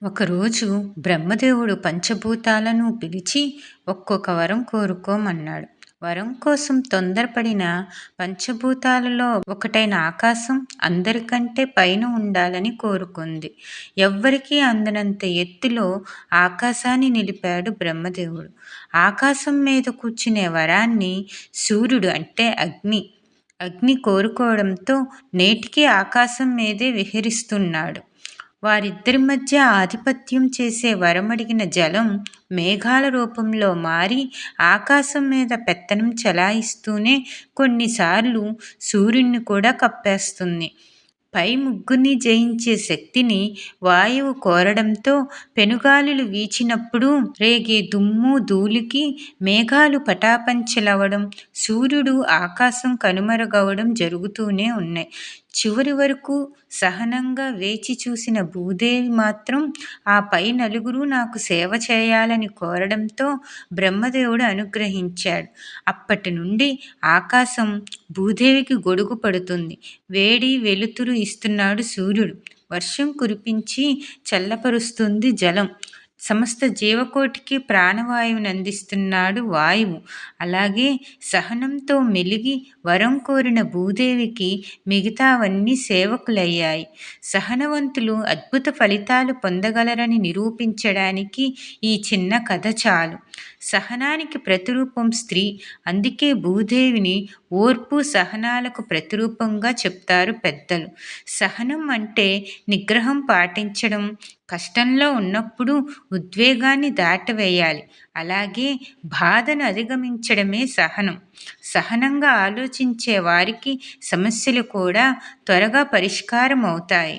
ఒకరోజు బ్రహ్మదేవుడు పంచభూతాలను పిలిచి ఒక్కొక్క వరం కోరుకోమన్నాడు. వరం కోసం తొందరపడిన పంచభూతాలలో ఒకటైన ఆకాశం అందరికంటే పైన ఉండాలని కోరుకుంది. ఎవ్వరికీ అందనంత ఎత్తులో ఆకాశాన్ని నిలిపాడు బ్రహ్మదేవుడు. ఆకాశం మీద కూర్చునే వరాన్ని సూర్యుడు అంటే అగ్ని కోరుకోవడంతో నేటికీ ఆకాశం మీదే విహరిస్తున్నాడు. వారిద్దరి మధ్య ఆధిపత్యం చేసే వరమడిగిన జలం మేఘాల రూపంలో మారి ఆకాశం మీద పెత్తనం చెలాయిస్తూనే కొన్నిసార్లు సూర్యుడిని కూడా కప్పేస్తుంది. పై ముగ్గురిని జయించే శక్తిని వాయువు కోరడంతో పెనుగాలులు వీచినప్పుడు రేగే దుమ్ము ధూళికి మేఘాలు పటాపంచలవడం, సూర్యుడు ఆకాశం కనుమరుగవడం జరుగుతూనే ఉన్నాయి. చివరి వరకు సహనంగా వేచి చూసిన భూదేవి మాత్రం ఆ పై నలుగురు నాకు సేవ చేయాలని కోరడంతో బ్రహ్మదేవుడు అనుగ్రహించాడు. అప్పటి నుండి ఆకాశం భూదేవికి గొడుగు పడుతుంది. వేడి వెలుతురు ఇస్తున్నాడు సూర్యుడు. వర్షం కురిపించి చల్లపరుస్తుంది జలం. సమస్త జీవకోటికి ప్రాణవాయువుని అందిస్తున్నాడు వాయువు. అలాగే సహనంతో మెలిగి వరం కోరిన భూదేవికి మిగతావన్నీ సేవకులయ్యాయి. సహనవంతులు అద్భుత ఫలితాలు పొందగలరని నిరూపించడానికి ఈ చిన్న కథ చాలు. సహనానికి ప్రతిరూపం స్త్రీ. అందుకే భూదేవిని ఓర్పు సహనాలకు ప్రతిరూపంగా చెప్తారు పెద్దలు. సహనం అంటే నిగ్రహం పాటించడం, కష్టంలో ఉన్నప్పుడు ఉద్వేగాన్ని దాటవేయాలి. అలాగే బాధను అధిగమించడమే సహనం. సహనంగా ఆలోచించే వారికి సమస్యలు కూడా త్వరగా పరిష్కారం అవుతాయి.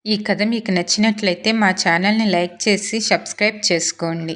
ఈ కథ మీకు నచ్చినట్లయితే మా ఛానల్ని లైక్ చేసి సబ్స్క్రైబ్ చేసుకోండి.